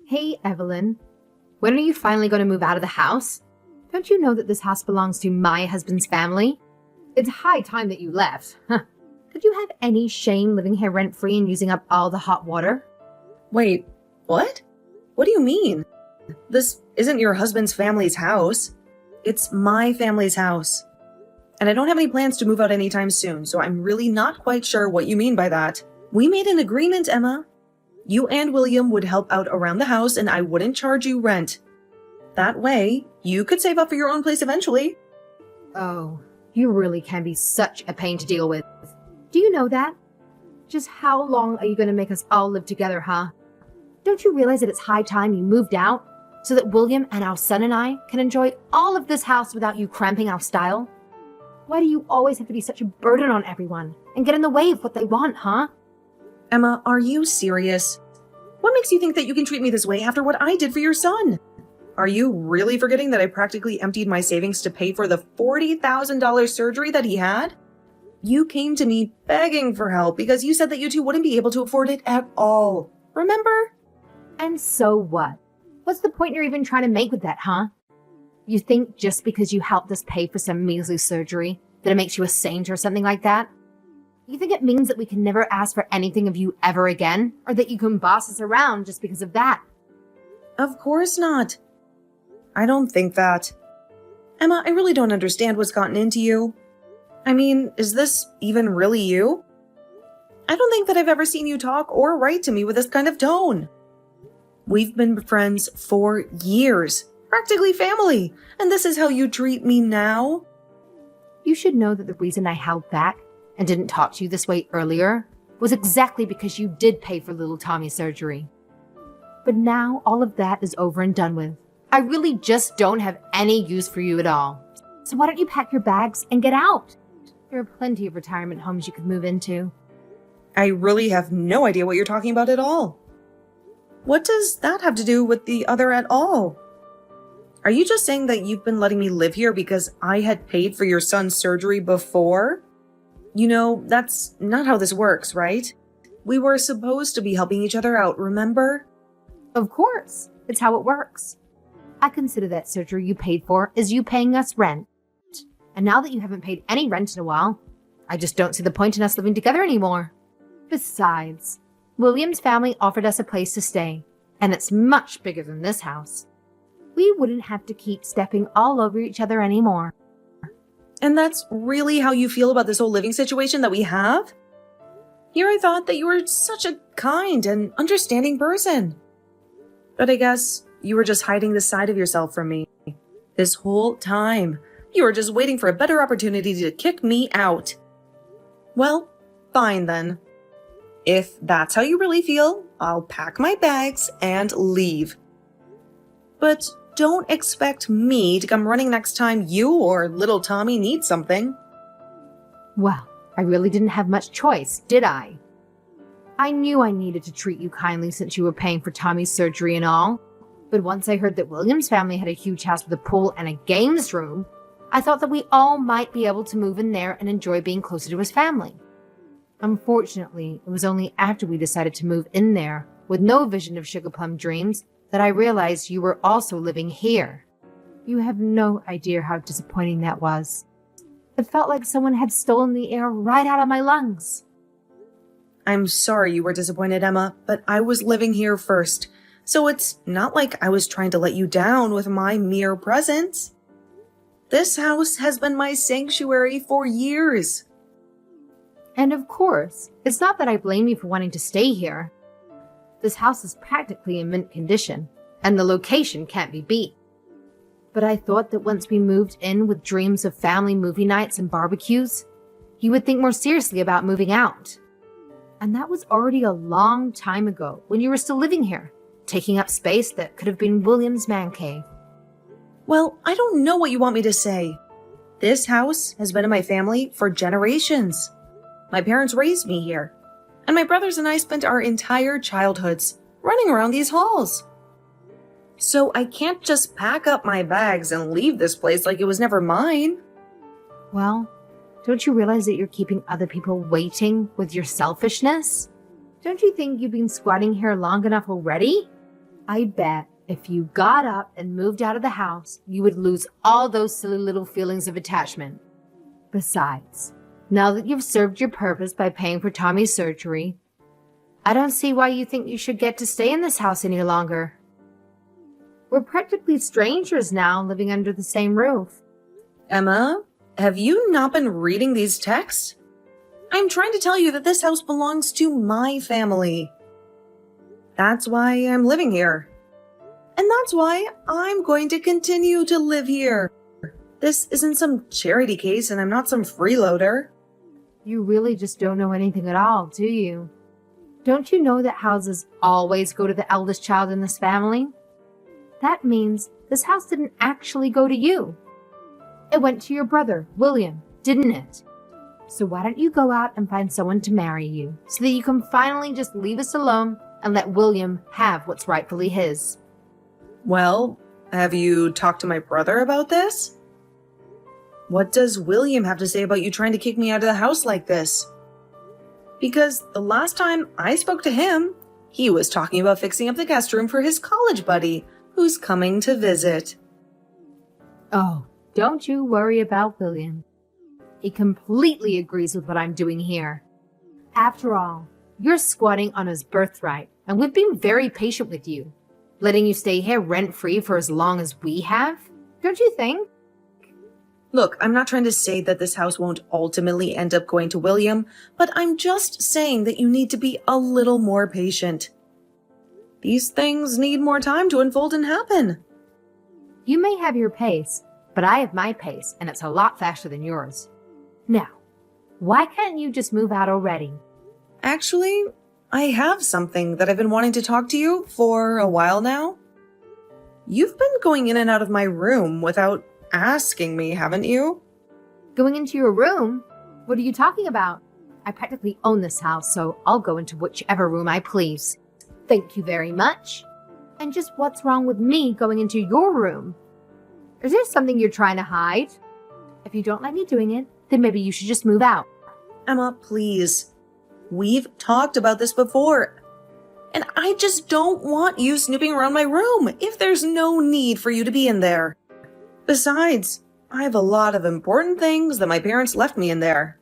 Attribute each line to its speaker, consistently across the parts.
Speaker 1: Hey, Evelyn. When are you finally going to move out of the house? Don't you know that this house belongs to my husband's family? It's high time that you left. Huh. Did you have any shame living here rent-free and using up all the hot water?
Speaker 2: Wait, what? What do you mean? This isn't your husband's family's house. It's my family's house. And I don't have any plans to move out anytime soon, so I'm really not quite sure what you mean by that. We made an agreement, Emma. You and William would help out around the house and I wouldn't charge you rent. That way, you could save up for your own place eventually.
Speaker 1: Oh, you really can be such a pain to deal with. Do you know that? Just how long are you going to make us all live together, huh? Don't you realize that it's high time you moved out so that William and our son and I can enjoy all of this house without you cramping our style? Why do you always have to be such a burden on everyone and get in the way of what they want, huh?
Speaker 2: Emma, are you serious? What makes you think that you can treat me this way after what I did for your son? Are you really forgetting that I practically emptied my savings to pay for the $40,000 surgery that he had? You came to me begging for help because you said that you two wouldn't be able to afford it at all. Remember?
Speaker 1: And so what? What's the point you're even trying to make with that, huh? You think just because you helped us pay for some measly surgery that it makes you a saint or something like that? You think it means that we can never ask for anything of you ever again? Or that you can boss us around just because of that?
Speaker 2: Of course not. I don't think that. Emma, I really don't understand what's gotten into you. I mean, is this even really you? I don't think that I've ever seen you talk or write to me with this kind of tone. We've been friends for years, practically family, and this is how you treat me now?
Speaker 1: You should know that the reason I held back and didn't talk to you this way earlier was exactly because you did pay for little Tommy's surgery. But now all of that is over and done with. I really just don't have any use for you at all. So why don't you pack your bags and get out? There are plenty of retirement homes you could move into.
Speaker 2: I really have no idea what you're talking about at all. What does that have to do with the other at all? Are you just saying that you've been letting me live here because I had paid for your son's surgery before? You know, that's not how this works, right? We were supposed to be helping each other out, remember?
Speaker 1: Of course, it's how it works. I consider that surgery you paid for is you paying us rent. And now that you haven't paid any rent in a while, I just don't see the point in us living together anymore. Besides, William's family offered us a place to stay, and it's much bigger than this house. We wouldn't have to keep stepping all over each other anymore.
Speaker 2: And that's really how you feel about this whole living situation that we have? Here I thought that you were such a kind and understanding person. But I guess you were just hiding this side of yourself from me. This whole time, you were just waiting for a better opportunity to kick me out. Well, fine then. If that's how you really feel, I'll pack my bags and leave. But don't expect me to come running next time you or little Tommy need something.
Speaker 1: Well, I really didn't have much choice, did I? I knew I needed to treat you kindly since you were paying for Tommy's surgery and all. But once I heard that William's family had a huge house with a pool and a games room, I thought that we all might be able to move in there and enjoy being closer to his family. Unfortunately, it was only after we decided to move in there, with no vision of Sugar Plum Dreams, that I realized you were also living here. You have no idea how disappointing that was. It felt like someone had stolen the air right out of my lungs.
Speaker 2: I'm sorry you were disappointed, Emma, but I was living here first, so it's not like I was trying to let you down with my mere presence. This house has been my sanctuary for years.
Speaker 1: And of course, it's not that I blame you for wanting to stay here. This house is practically in mint condition, and the location can't be beat. But I thought that once we moved in with dreams of family movie nights and barbecues, you would think more seriously about moving out. And that was already a long time ago when you were still living here, taking up space that could have been William's man cave.
Speaker 2: Well, I don't know what you want me to say. This house has been in my family for generations. My parents raised me here, and my brothers and I spent our entire childhoods running around these halls. So I can't just pack up my bags and leave this place like it was never mine.
Speaker 1: Well, don't you realize that you're keeping other people waiting with your selfishness? Don't you think you've been squatting here long enough already? I bet if you got up and moved out of the house, you would lose all those silly little feelings of attachment. Besides, now that you've served your purpose by paying for Tommy's surgery, I don't see why you think you should get to stay in this house any longer. We're practically strangers now, living under the same roof.
Speaker 2: Emma, have you not been reading these texts? I'm trying to tell you that this house belongs to my family. That's why I'm living here. And that's why I'm going to continue to live here. This isn't some charity case and I'm not some freeloader.
Speaker 1: You really just don't know anything at all, do you? Don't you know that houses always go to the eldest child in this family? That means this house didn't actually go to you. It went to your brother, William, didn't it? So why don't you go out and find someone to marry you so that you can finally just leave us alone and let William have what's rightfully his?
Speaker 2: Well, have you talked to my brother about this? What does William have to say about you trying to kick me out of the house like this? Because the last time I spoke to him, he was talking about fixing up the guest room for his college buddy, who's coming to visit.
Speaker 1: Oh, don't you worry about William. He completely agrees with what I'm doing here. After all, you're squatting on his birthright, and we've been very patient with you, letting you stay here rent-free for as long as we have, don't you think?
Speaker 2: Look, I'm not trying to say that this house won't ultimately end up going to William, but I'm just saying that you need to be a little more patient. These things need more time to unfold and happen.
Speaker 1: You may have your pace, but I have my pace, and it's a lot faster than yours. Now, why can't you just move out already?
Speaker 2: Actually, I have something that I've been wanting to talk to you for a while now. You've been going in and out of my room without asking me, haven't you?
Speaker 1: Going into your room? What are you talking about? I practically own this house, so I'll go into whichever room I please. Thank you very much. And just what's wrong with me going into your room? Is there something you're trying to hide? If you don't like me doing it, then maybe you should just move out.
Speaker 2: Emma, please. We've talked about this before. And I just don't want you snooping around my room if there's no need for you to be in there. Besides, I have a lot of important things that my parents left me in there.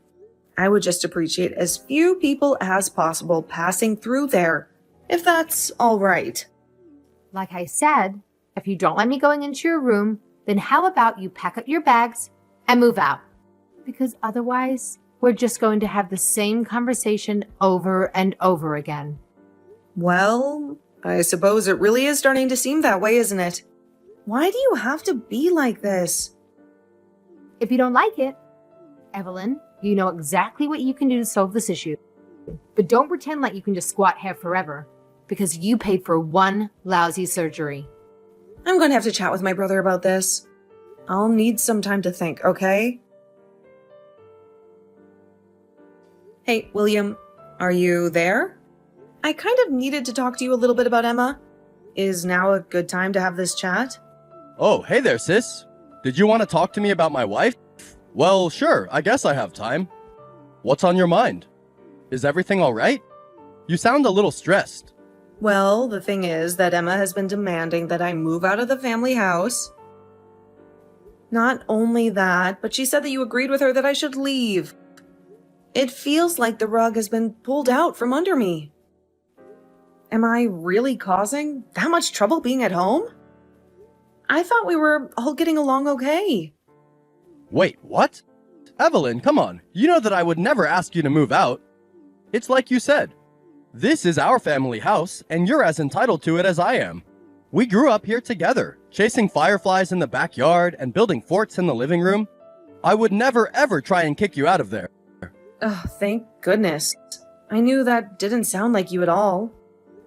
Speaker 2: I would just appreciate as few people as possible passing through there, if that's all right.
Speaker 1: Like I said, if you don't like me going into your room, then how about you pack up your bags and move out? Because otherwise, we're just going to have the same conversation over and over again.
Speaker 2: Well, I suppose it really is starting to seem that way, isn't it? Why do you have to be like this?
Speaker 1: If you don't like it, Evelyn, you know exactly what you can do to solve this issue. But don't pretend like you can just squat here forever, because you paid for one lousy surgery.
Speaker 2: I'm going to have to chat with my brother about this. I'll need some time to think, okay? Hey, William, are you there? I kind of needed to talk to you a little bit about Emma. Is now a good time to have this chat?
Speaker 3: Oh, hey there, sis. Did you want to talk to me about my wife? Well, sure, I guess I have time. What's on your mind? Is everything all right? You sound a little stressed.
Speaker 2: Well, the thing is that Emma has been demanding that I move out of the family house. Not only that, but she said that you agreed with her that I should leave. It feels like the rug has been pulled out from under me. Am I really causing that much trouble being at home? I thought we were all getting along okay.
Speaker 3: Wait, what? Evelyn, come on. You know that I would never ask you to move out. It's like you said. This is our family house, and you're as entitled to it as I am. We grew up here together, chasing fireflies in the backyard and building forts in the living room. I would never ever try and kick you out of there.
Speaker 2: Oh, thank goodness. I knew that didn't sound like you at all.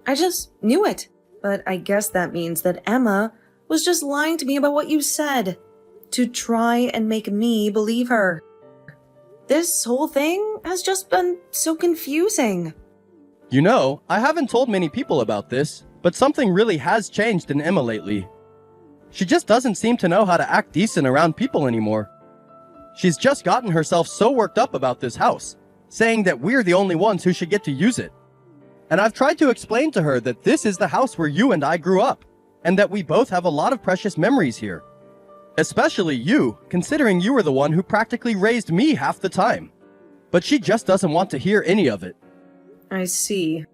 Speaker 2: I just knew it. But I guess that means that Emma was just lying to me about what you said, to try and make me believe her. This whole thing has just been so confusing.
Speaker 3: You know, I haven't told many people about this, but something really has changed in Emma lately. She just doesn't seem to know how to act decent around people anymore. She's just gotten herself so worked up about this house, saying that we're the only ones who should get to use it. And I've tried to explain to her that this is the house where you and I grew up, and that we both have a lot of precious memories here. Especially you, considering you were the one who practically raised me half the time. But she just doesn't want to hear any of it.
Speaker 2: I see.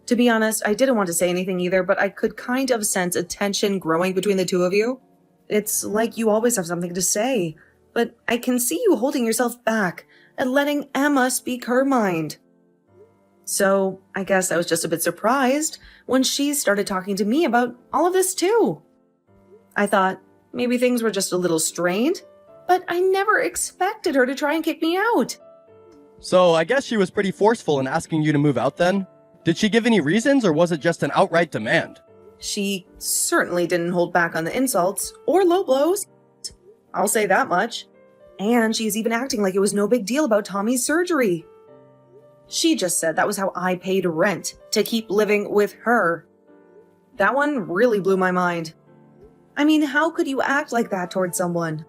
Speaker 2: To be honest, I didn't want to say anything either, but I could kind of sense a tension growing between the two of you. It's like you always have something to say, but I can see you holding yourself back and letting Emma speak her mind. So I guess I was just a bit surprised when she started talking to me about all of this too. I thought maybe things were just a little strained, but I never expected her to try and kick me out.
Speaker 3: So I guess she was pretty forceful in asking you to move out then? Did she give any reasons, or was it just an outright demand?
Speaker 2: She certainly didn't hold back on the insults or low blows. I'll say that much. And she's even acting like it was no big deal about Tommy's surgery. She just said that was how I paid rent to keep living with her. That one really blew my mind. I mean, how could you act like that towards someone?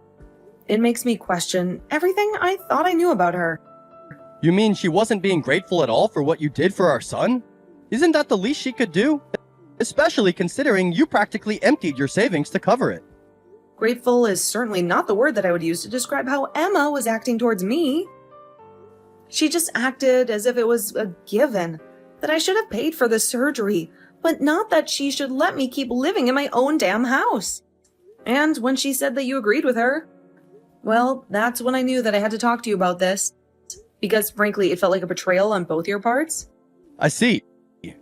Speaker 2: It makes me question everything I thought I knew about her.
Speaker 3: You mean she wasn't being grateful at all for what you did for our son? Isn't that the least she could do? Especially considering you practically emptied your savings to cover it.
Speaker 2: Grateful is certainly not the word that I would use to describe how Emma was acting towards me. She just acted as if it was a given, that I should have paid for the surgery, but not that she should let me keep living in my own damn house. And when she said that you agreed with her, well, that's when I knew that I had to talk to you about this. Because frankly, it felt like a betrayal on both your parts.
Speaker 3: I see.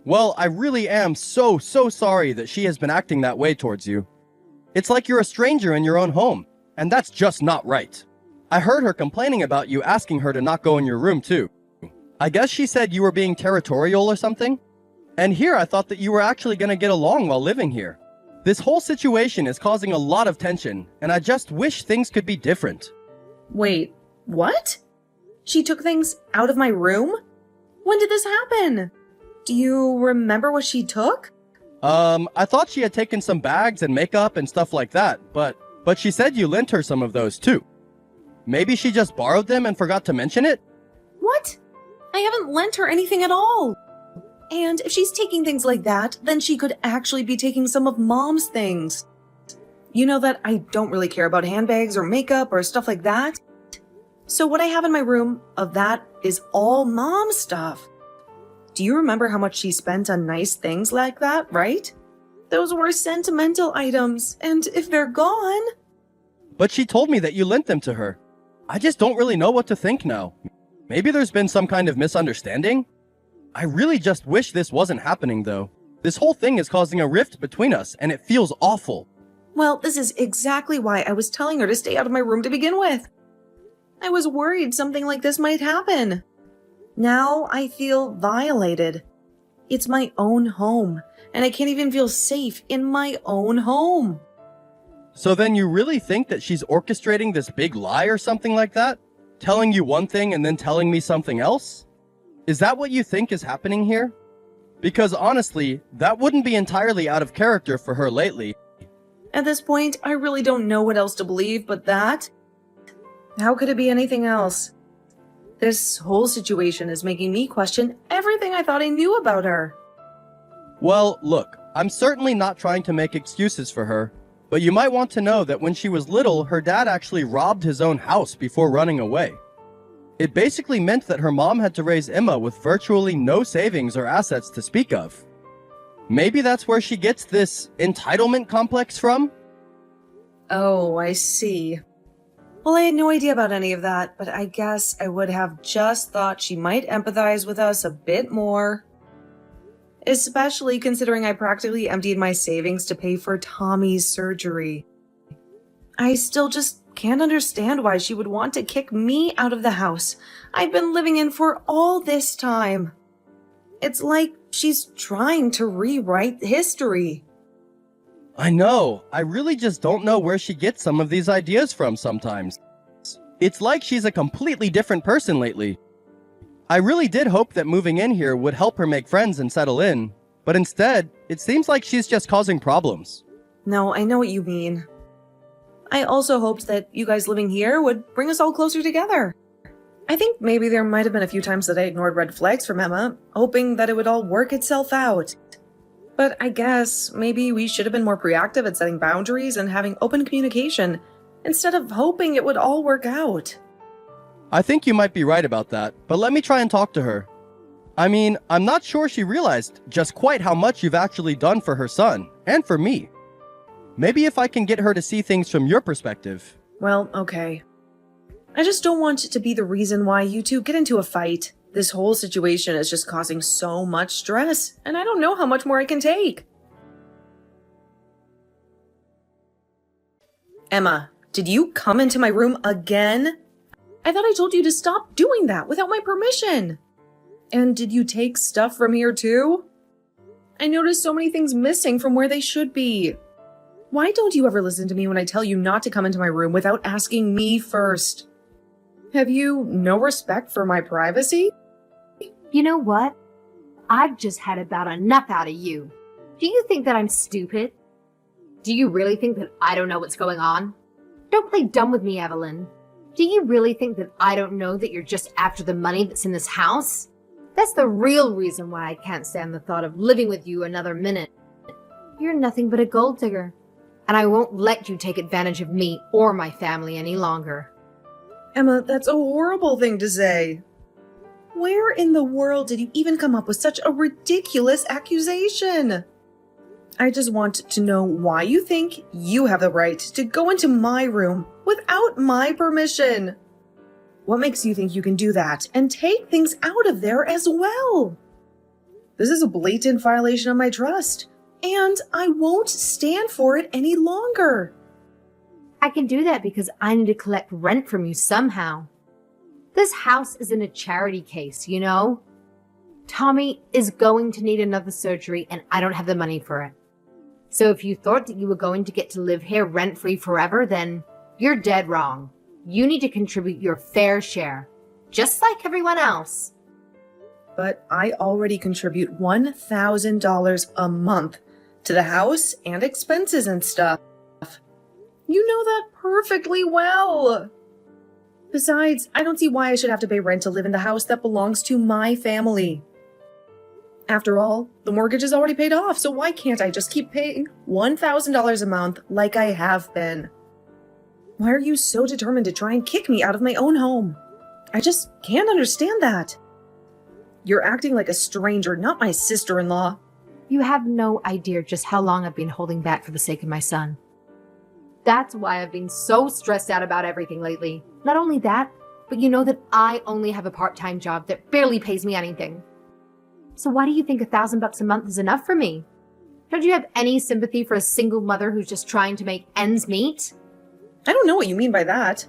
Speaker 3: Well, I really am so sorry that she has been acting that way towards you. It's like you're a stranger in your own home, and that's just not right. I heard her complaining about you asking her to not go in your room too. I guess she said you were being territorial or something? And here I thought that you were actually gonna get along while living here. This whole situation is causing a lot of tension, and I just wish things could be different.
Speaker 2: Wait, what? She took things out of my room? When did this happen? Do you remember what she took?
Speaker 3: I thought she had taken some bags and makeup and stuff like that, but she said you lent her some of those too. Maybe she just borrowed them and forgot to mention it?
Speaker 2: What? I haven't lent her anything at all. And if she's taking things like that, then she could actually be taking some of Mom's things. You know that I don't really care about handbags or makeup or stuff like that. So what I have in my room of that is all Mom's stuff. Do you remember how much she spent on nice things like that, right? Those were sentimental items, and if they're gone...
Speaker 3: But she told me that you lent them to her. I just don't really know what to think now. Maybe there's been some kind of misunderstanding? I really just wish this wasn't happening though. This whole thing is causing a rift between us, and it feels awful.
Speaker 2: Well, this is exactly why I was telling her to stay out of my room to begin with. I was worried something like this might happen. Now I feel violated. It's my own home, and I can't even feel safe in my own home.
Speaker 3: So then you really think that she's orchestrating this big lie or something like that? Telling you one thing and then telling me something else? Is that what you think is happening here? Because honestly, that wouldn't be entirely out of character for her lately.
Speaker 2: At this point, I really don't know what else to believe but that. How could it be anything else? This whole situation is making me question everything I thought I knew about her.
Speaker 3: Well, look, I'm certainly not trying to make excuses for her, but you might want to know that when she was little, her dad actually robbed his own house before running away. It basically meant that her mom had to raise Emma with virtually no savings or assets to speak of. Maybe that's where she gets this entitlement complex from?
Speaker 2: Oh, I see. Well, I had no idea about any of that, but I guess I would have just thought she might empathize with us a bit more. Especially considering I practically emptied my savings to pay for Tommy's surgery. I still just can't understand why she would want to kick me out of the house I've been living in for all this time. It's like she's trying to rewrite history.
Speaker 3: I know. I really just don't know where she gets some of these ideas from sometimes. It's like she's a completely different person lately. I really did hope that moving in here would help her make friends and settle in, but instead, it seems like she's just causing problems.
Speaker 2: No, I know what you mean. I also hoped that you guys living here would bring us all closer together. I think maybe there might have been a few times that I ignored red flags from Emma, hoping that it would all work itself out. But I guess maybe we should have been more proactive at setting boundaries and having open communication, instead of hoping it would all work out.
Speaker 3: I think you might be right about that, but let me try and talk to her. I mean, I'm not sure she realized just quite how much you've actually done for her son, and for me. Maybe if I can get her to see things from your perspective.
Speaker 2: Well, okay. I just don't want it to be the reason why you two get into a fight. This whole situation is just causing so much stress, and I don't know how much more I can take. Emma, did you come into my room again? I thought I told you to stop doing that without my permission. And did you take stuff from here too? I noticed so many things missing from where they should be. Why don't you ever listen to me when I tell you not to come into my room without asking me first? Have you no respect for my privacy?
Speaker 1: You know what? I've just had about enough out of you. Do you think that I'm stupid? Do you really think that I don't know what's going on? Don't play dumb with me, Evelyn. Do you really think that I don't know that you're just after the money that's in this house? That's the real reason why I can't stand the thought of living with you another minute. You're nothing but a gold digger, and I won't let you take advantage of me or my family any longer.
Speaker 2: Emma, that's a horrible thing to say. Where in the world did you even come up with such a ridiculous accusation? I just want to know why you think you have the right to go into my room without my permission. What makes you think you can do that and take things out of there as well? This is a blatant violation of my trust, and I won't stand for it any longer.
Speaker 1: I can do that because I need to collect rent from you somehow. This house is in a charity case, you know? Tommy is going to need another surgery and I don't have the money for it. So if you thought that you were going to get to live here rent-free forever, then you're dead wrong. You need to contribute your fair share, just like everyone else.
Speaker 2: But I already contribute $1,000 a month to the house and expenses and stuff. You know that perfectly well. Besides, I don't see why I should have to pay rent to live in the house that belongs to my family. After all, the mortgage is already paid off, so why can't I just keep paying $1,000 a month like I have been? Why are you so determined to try and kick me out of my own home? I just can't understand that. You're acting like a stranger, not my sister-in-law.
Speaker 1: You have no idea just how long I've been holding back for the sake of my son. That's why I've been so stressed out about everything lately. Not only that, but you know that I only have a part-time job that barely pays me anything. So why do you think $1,000 a month is enough for me? Don't you have any sympathy for a single mother who's just trying to make ends meet?
Speaker 2: I don't know what you mean by that.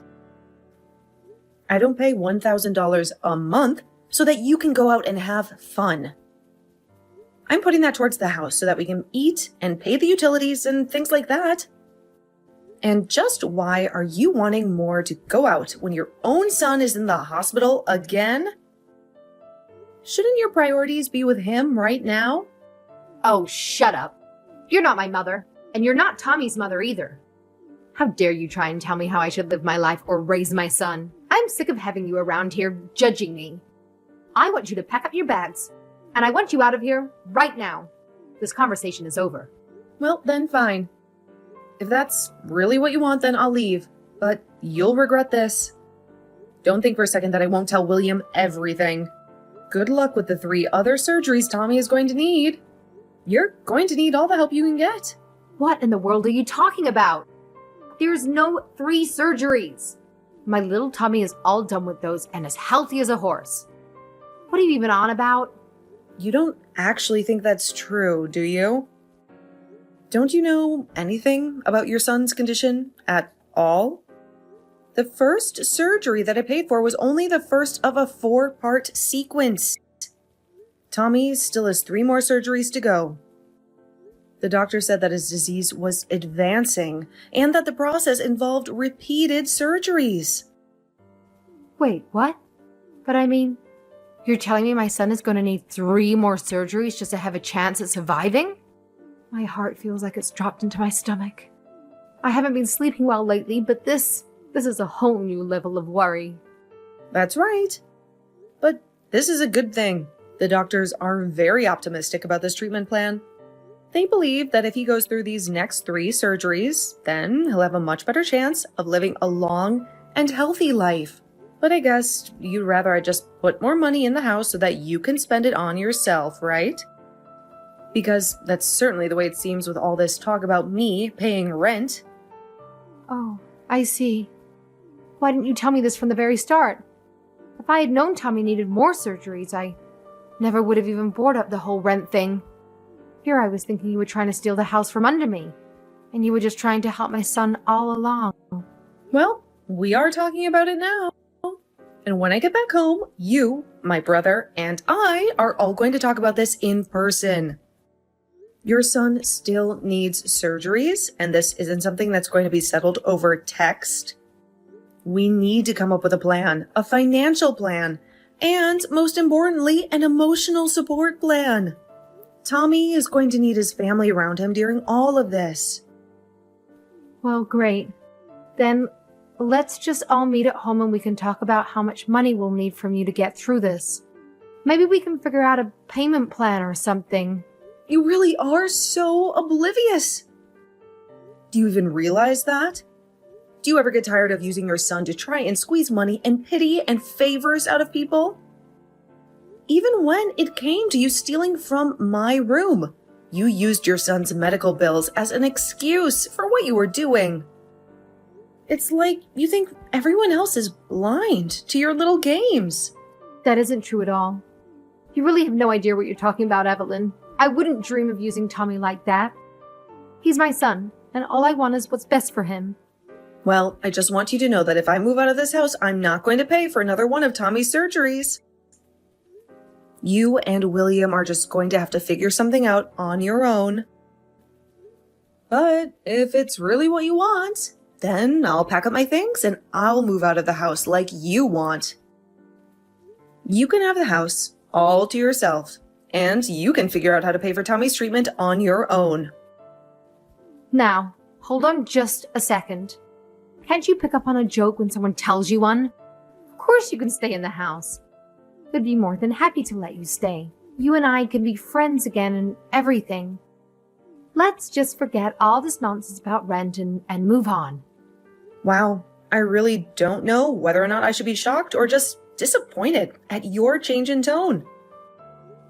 Speaker 2: I don't pay $1,000 a month so that you can go out and have fun. I'm putting that towards the house so that we can eat and pay the utilities and things like that. And just why are you wanting more to go out when your own son is in the hospital again? Shouldn't your priorities be with him right now?
Speaker 1: Oh, shut up. You're not my mother, and you're not Tommy's mother either. How dare you try and tell me how I should live my life or raise my son? I'm sick of having you around here judging me. I want you to pack up your bags, and I want you out of here right now. This conversation is over.
Speaker 2: Well, then fine. If that's really what you want, then I'll leave. But you'll regret this. Don't think for a second that I won't tell William everything. Good luck with the 3 other surgeries Tommy is going to need. You're going to need all the help you can get.
Speaker 1: What in the world are you talking about? There's no 3 surgeries. My little Tommy is all done with those and as healthy as a horse. What are you even on about?
Speaker 2: You don't actually think that's true, do you? Don't you know anything about your son's condition at all? The first surgery that I paid for was only the first of a 4-part sequence. Tommy still has 3 more surgeries to go. The doctor said that his disease was advancing and that the process involved repeated surgeries.
Speaker 1: Wait, what? But I mean, you're telling me my son is going to need 3 more surgeries just to have a chance at surviving? My heart feels like it's dropped into my stomach. I haven't been sleeping well lately, but this is a whole new level of worry.
Speaker 2: That's right. But this is a good thing. The doctors are very optimistic about this treatment plan. They believe that if he goes through these next 3 surgeries, then he'll have a much better chance of living a long and healthy life. But I guess you'd rather I just put more money in the house so that you can spend it on yourself, right? Because that's certainly the way it seems with all this talk about me paying rent.
Speaker 1: Oh, I see. Why didn't you tell me this from the very start? If I had known Tommy needed more surgeries, I never would have even brought up the whole rent thing. Here I was thinking you were trying to steal the house from under me, and you were just trying to help my son all along.
Speaker 2: Well, we are talking about it now. And when I get back home, you, my brother, and I are all going to talk about this in person. Your son still needs surgeries, and this isn't something that's going to be settled over text. We need to come up with a plan, a financial plan, and most importantly, an emotional support plan. Tommy is going to need his family around him during all of this.
Speaker 1: Well, great. Then let's just all meet at home and we can talk about how much money we'll need from you to get through this. Maybe we can figure out a payment plan or something.
Speaker 2: You really are so oblivious. Do you even realize that? Do you ever get tired of using your son to try and squeeze money and pity and favors out of people? Even when it came to you stealing from my room, you used your son's medical bills as an excuse for what you were doing. It's like you think everyone else is blind to your little games.
Speaker 1: That isn't true at all. You really have no idea what you're talking about, Evelyn. I wouldn't dream of using Tommy like that. He's my son, and all I want is what's best for him.
Speaker 2: Well, I just want you to know that if I move out of this house, I'm not going to pay for another one of Tommy's surgeries. You and William are just going to have to figure something out on your own. But if it's really what you want, then I'll pack up my things and I'll move out of the house like you want. You can have the house all to yourself, and you can figure out how to pay for Tommy's treatment on your own.
Speaker 1: Now, hold on just a second. Can't you pick up on a joke when someone tells you one? Of course you can stay in the house. I'd be more than happy to let you stay. You and I can be friends again and everything. Let's just forget all this nonsense about rent and move on.
Speaker 2: Wow, I really don't know whether or not I should be shocked or just disappointed at your change in tone.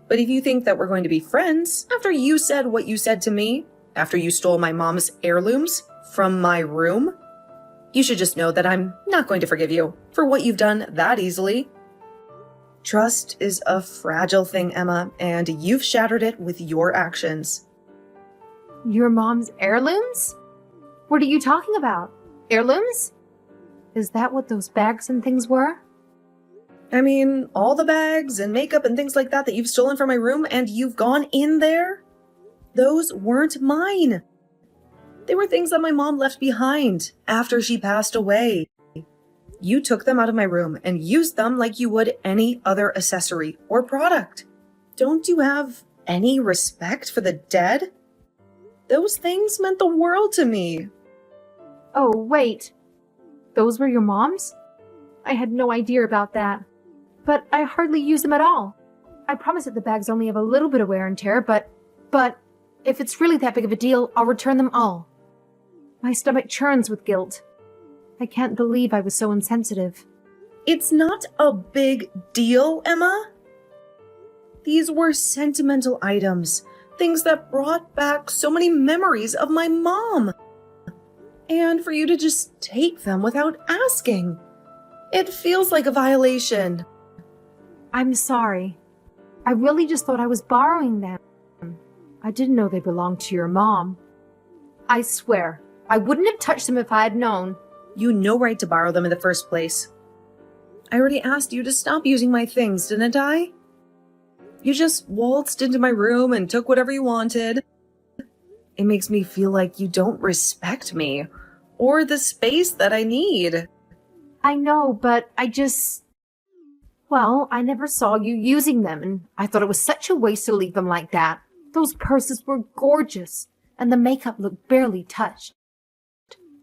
Speaker 2: But if you think that we're going to be friends after you said what you said to me, after you stole my mom's heirlooms from my room, you should just know that I'm not going to forgive you for what you've done that easily. Trust is a fragile thing, Emma, and you've shattered it with your actions.
Speaker 1: Your mom's heirlooms? What are you talking about? Heirlooms? Is that what those bags and things were?
Speaker 2: I mean, all the bags and makeup and things like that you've stolen from my room and you've gone in there? Those weren't mine. They were things that my mom left behind after she passed away. You took them out of my room and used them like you would any other accessory or product. Don't you have any respect for the dead? Those things meant the world to me.
Speaker 1: Oh, wait. Those were your mom's? I had no idea about that. But I hardly use them at all. I promise that the bags only have a little bit of wear and tear, but if it's really that big of a deal, I'll return them all. My stomach churns with guilt. I can't believe I was so insensitive.
Speaker 2: It's not a big deal, Emma. These were sentimental items, things that brought back so many memories of my mom. And for you to just take them without asking, it feels like a violation.
Speaker 1: I'm sorry. I really just thought I was borrowing them. I didn't know they belonged to your mom. I swear, I wouldn't have touched them if I had known.
Speaker 2: You had no right to borrow them in the first place. I already asked you to stop using my things, didn't I? You just waltzed into my room and took whatever you wanted. It makes me feel like you don't respect me or the space that I need.
Speaker 1: I know, but I never saw you using them, and I thought it was such a waste to leave them like that. Those purses were gorgeous, and the makeup looked barely touched.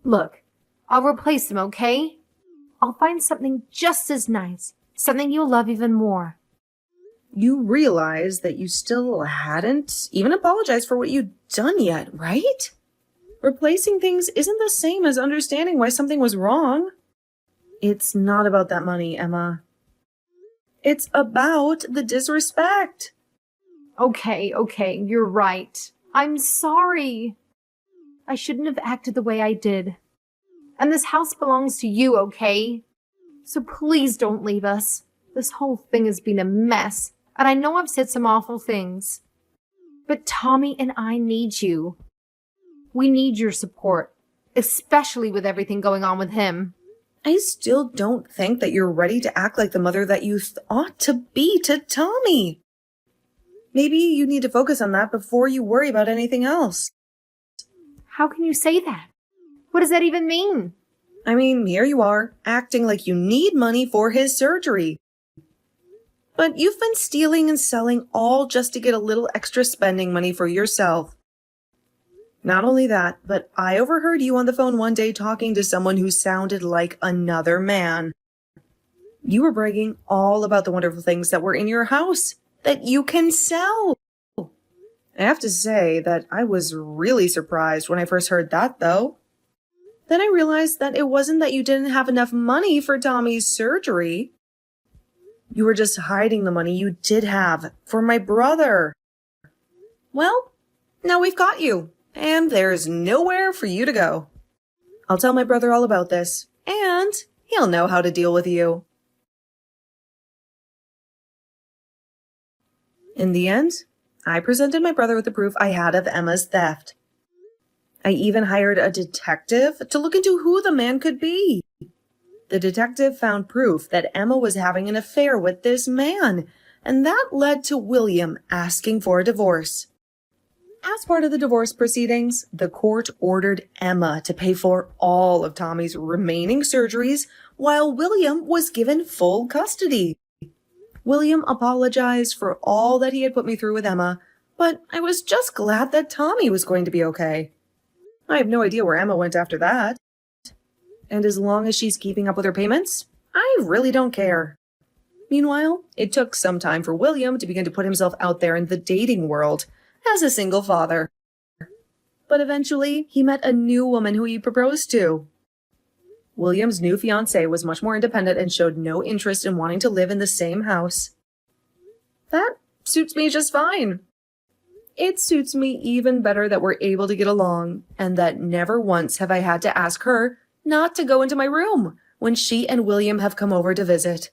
Speaker 1: Look, I'll replace them, okay? I'll find something just as nice, something you'll love even more.
Speaker 2: You realize that you still hadn't even apologized for what you'd done yet, right? Replacing things isn't the same as understanding why something was wrong. It's not about that money, Emma. It's about the disrespect.
Speaker 1: Okay, you're right. I'm sorry. I shouldn't have acted the way I did. And this house belongs to you, okay? So please don't leave us. This whole thing has been a mess, and I know I've said some awful things. But Tommy and I need you. We need your support, especially with everything going on with him.
Speaker 2: I still don't think that you're ready to act like the mother that you ought to be to Tommy. Maybe you need to focus on that before you worry about anything else.
Speaker 1: How can you say that? What does that even mean?
Speaker 2: I mean, here you are, acting like you need money for his surgery. But you've been stealing and selling all just to get a little extra spending money for yourself. Not only that, but I overheard you on the phone one day talking to someone who sounded like another man. You were bragging all about the wonderful things that were in your house that you can sell. I have to say that I was really surprised when I first heard that, though. Then I realized that it wasn't that you didn't have enough money for Tommy's surgery. You were just hiding the money you did have for my brother. Well, now we've got you, and there's nowhere for you to go. I'll tell my brother all about this, and he'll know how to deal with you. In the end, I presented my brother with the proof I had of Emma's theft. I even hired a detective to look into who the man could be. The detective found proof that Emma was having an affair with this man, and that led to William asking for a divorce. As part of the divorce proceedings, the court ordered Emma to pay for all of Tommy's remaining surgeries while William was given full custody. William apologized for all that he had put me through with Emma, but I was just glad that Tommy was going to be okay. I have no idea where Emma went after that. And as long as she's keeping up with her payments, I really don't care. Meanwhile, it took some time for William to begin to put himself out there in the dating world as a single father. But eventually, he met a new woman who he proposed to. William's new fiancée was much more independent and showed no interest in wanting to live in the same house. That suits me just fine. It suits me even better that we're able to get along, and that never once have I had to ask her not to go into my room when she and William have come over to visit.